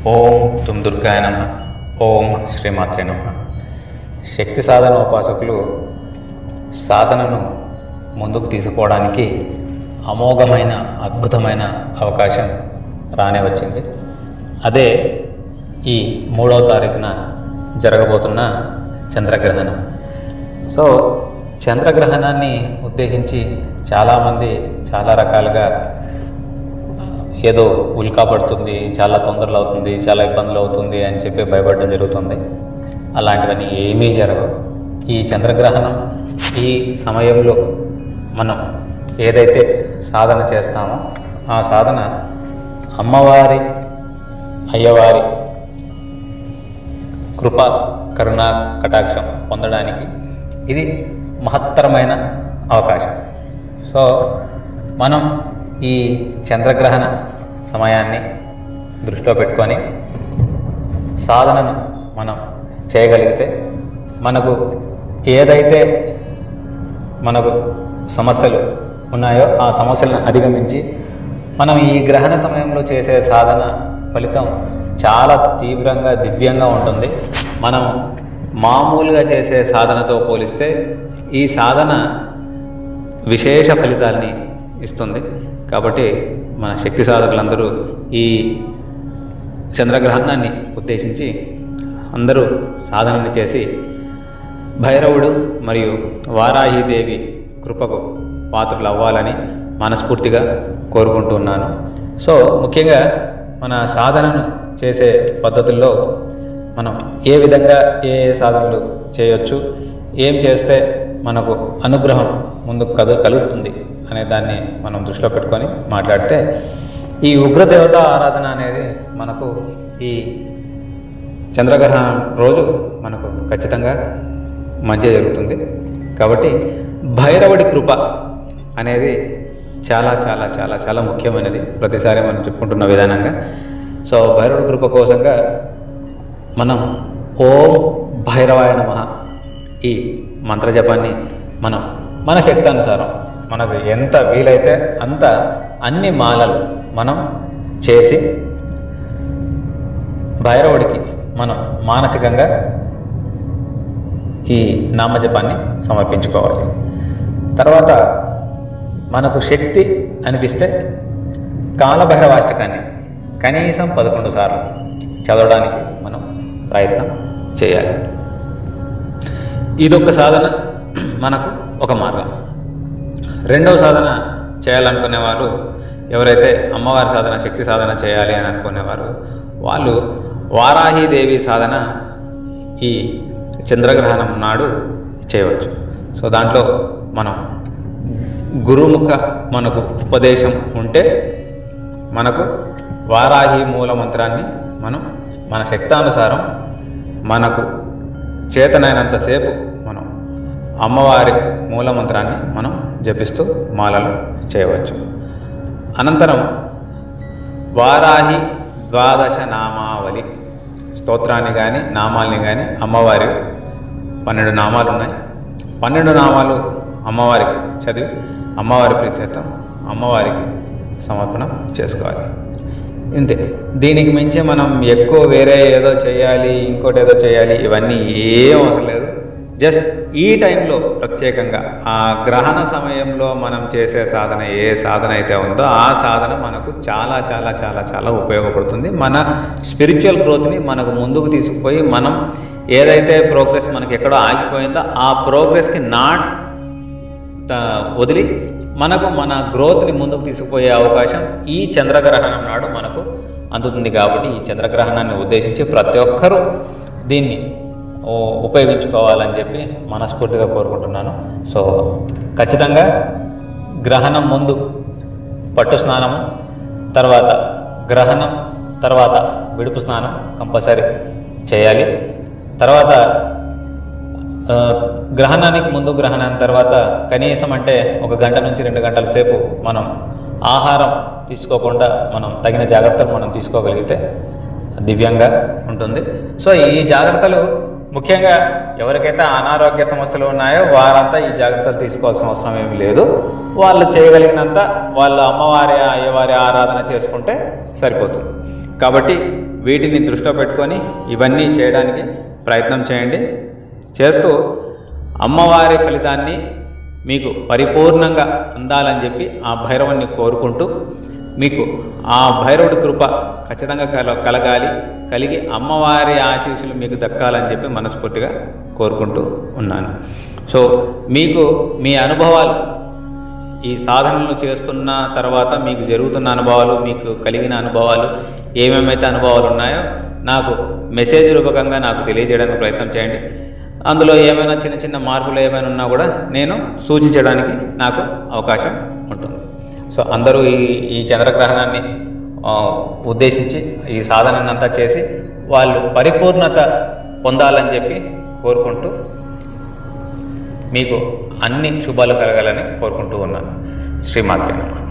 ఓం తుం దుర్గాయ నమః. ఓం శ్రీమాత్రే నమః. శక్తి సాధన ఉపాసకులు సాధనను ముందుకు తీసుకోవడానికి అమోఘమైన అద్భుతమైన అవకాశం రానే వచ్చింది. అదే ఈ 3వ తారీఖున జరగబోతున్న చంద్రగ్రహణం. సో చంద్రగ్రహణాన్ని ఉద్దేశించి చాలామంది చాలా రకాలుగా ఏదో ఉల్కా పడుతుంది, చాలా తొందరలు అవుతుంది, చాలా ఇబ్బందులు అవుతుంది అని చెప్పి భయపడడం జరుగుతుంది. అలాంటివన్నీ ఏమీ జరగవు. ఈ చంద్రగ్రహణం ఈ సమయంలో మనం ఏదైతే సాధన చేస్తామో ఆ సాధన అమ్మవారి అయ్యవారి కృప కరుణా కటాక్షం పొందడానికి ఇది మహత్తరమైన అవకాశం. సో మనం ఈ చంద్రగ్రహణ సమయాన్ని దృష్టిలో పెట్టుకొని సాధనను మనం చేయగలిగితే మనకు ఏదైతే మనకు సమస్యలు ఉన్నాయో ఆ సమస్యలను అధిగమించి మనం ఈ గ్రహణ సమయంలో చేసే సాధన ఫలితం చాలా తీవ్రంగా దివ్యంగా ఉంటుంది. మనం మామూలుగా చేసే సాధనతో పోలిస్తే ఈ సాధన విశేష ఫలితాల్ని ఇస్తుంది. కాబట్టి మన శక్తి సాధకులందరూ ఈ చంద్రగ్రహణాన్ని ఉద్దేశించి అందరూ సాధనని చేసి భైరవుడు మరియు వారాహీదేవి కృపకు పాత్రలు అవ్వాలని మనస్ఫూర్తిగా కోరుకుంటున్నాను. సో ముఖ్యంగా మన సాధనను చేసే పద్ధతుల్లో మనం ఏ విధంగా ఏ సాధనలు చేయొచ్చు, ఏం చేస్తే మనకు అనుగ్రహం ముందుకు కలుగుతుంది అనే దాన్ని మనం దృష్టిలో పెట్టుకొని మాట్లాడితే ఈ ఉగ్రదేవత ఆరాధన అనేది మనకు ఈ చంద్రగ్రహణం రోజు మనకు ఖచ్చితంగా మంచి జరుగుతుంది. కాబట్టి భైరవుడి కృప అనేది చాలా చాలా చాలా చాలా ముఖ్యమైనది. ప్రతిసారి మనం చెప్పుకుంటున్న విధానంగా. సో భైరవుడి కృప కోసంగా మనం ఓం భైరవాయ నమః ఈ మంత్రజపాన్ని మనం మన శక్తానుసారం మనకు ఎంత వీలైతే అంత అన్ని మాలలు మనం చేసి భైరవుడికి మనం మానసికంగా ఈ నామజపాన్ని సమర్పించుకోవాలి. తర్వాత మనకు శక్తి అనిపిస్తే కాలభైరవాష్టకాన్ని కనీసం 11 సార్లు చదవడానికి మనం ప్రయత్నం చేయాలి. ఇదొక సాధన, మనకు ఒక మార్గం. రెండవ సాధన చేయాలనుకునేవారు ఎవరైతే అమ్మవారి సాధన శక్తి సాధన చేయాలి అని అనుకునేవారు వాళ్ళు వారాహీదేవి సాధన ఈ చంద్రగ్రహణం నాడు చేయవచ్చు. సో దాంట్లో మనం గురుముఖ మనకు ఉపదేశం ఉంటే మనకు వారాహి మూల మంత్రాన్ని మనం మన శక్తానుసారం మనకు చేతనైనంతసేపు మనం అమ్మవారి మూలమంత్రాన్ని మనం జపిస్తూ మాలలు చేయవచ్చు. అనంతరం వారాహి ద్వాదశ నామావళి స్తోత్రాన్ని కానీ నామాల్ని కానీ అమ్మవారి 12 నామాలు ఉన్నాయి. 12 నామాలు అమ్మవారికి చదివి అమ్మవారి ప్రీత్యర్థం అమ్మవారికి సమర్పణ చేసుకోవాలి. ఇంతే. దీనికి మించి మనం ఎక్కువ వేరే ఏదో చేయాలి, ఇంకోటి ఏదో చేయాలి, ఇవన్నీ ఏం అవసరం లేదు. జస్ట్ ఈ టైంలో ప్రత్యేకంగా ఆ గ్రహణ సమయంలో మనం చేసే సాధన ఏ సాధన అయితే ఉందో ఆ సాధన మనకు చాలా చాలా చాలా చాలా ఉపయోగపడుతుంది. మన స్పిరిచువల్ గ్రోత్ని మనకు ముందుకు తీసుకుపోయి మనం ఏదైతే ప్రోగ్రెస్ మనకి ఎక్కడో ఆగిపోయిందో ఆ ప్రోగ్రెస్కి నాట్స్ వదిలి మనకు మన గ్రోత్ని ముందుకు తీసుకుపోయే అవకాశం ఈ చంద్రగ్రహణం నాడు మనకు అందుతుంది. కాబట్టి ఈ చంద్రగ్రహణాన్ని ఉద్దేశించి ప్రతి ఒక్కరూ దీన్ని ఉపయోగించుకోవాలని చెప్పి మనస్ఫూర్తిగా కోరుకుంటున్నాను. సో ఖచ్చితంగా గ్రహణం ముందు పట్టు స్నానము, తర్వాత గ్రహణం తర్వాత విడుపు స్నానం కంపల్సరీ చేయాలి. తర్వాత గ్రహణానికి ముందు గ్రహణానికి తర్వాత కనీసం అంటే 1 గంట నుంచి 2 గంటల సేపు మనం ఆహారం తీసుకోకుండా మనం తగిన జాగ్రత్తలు మనం తీసుకోగలిగితే దివ్యంగా ఉంటుంది. సో ఈ జాగ్రత్తలు ముఖ్యంగా ఎవరికైతే అనారోగ్య సమస్యలు ఉన్నాయో వారంతా ఈ జాగ్రత్తలు తీసుకోవాల్సిన అవసరం ఏమీ లేదు. వాళ్ళు చేయగలిగినంత వాళ్ళ అమ్మవారి అయ్యవారి ఆరాధన చేసుకుంటే సరిపోతుంది. కాబట్టి వీటిని దృష్టిలో పెట్టుకొని ఇవన్నీ చేయడానికి ప్రయత్నం చేయండి. చేస్తూ అమ్మవారి ఫలితాన్ని మీకు పరిపూర్ణంగా అందాలని చెప్పి ఆ భైరవుని కోరుకుంటూ, మీకు ఆ భైరవుడి కృప ఖచ్చితంగా కలిగి అమ్మవారి ఆశీస్సులు మీకు దక్కాలని చెప్పి మనస్ఫూర్తిగా కోరుకుంటూ ఉన్నాను. సో మీకు మీ అనుభవాలు, ఈ సాధనలు చేస్తున్న తర్వాత మీకు జరుగుతున్న అనుభవాలు, మీకు కలిగిన అనుభవాలు, ఏమేమైతే అనుభవాలు ఉన్నాయో నాకు మెసేజ్ రూపకంగా నాకు తెలియజేయడానికి ప్రయత్నం చేయండి. అందులో ఏమైనా చిన్న చిన్న మార్పులు ఏమైనా ఉన్నా కూడా నేను సూచించడానికి నాకు అవకాశం ఉంటుంది. సో అందరూ ఈ చంద్రగ్రహణాన్ని ఉద్దేశించి ఈ సాధననంతా చేసి వాళ్ళు పరిపూర్ణత పొందాలని చెప్పి కోరుకుంటూ మీకు అన్ని శుభాలు కలగాలని కోరుకుంటూ ఉన్నాను. శ్రీమాత్రే నమః.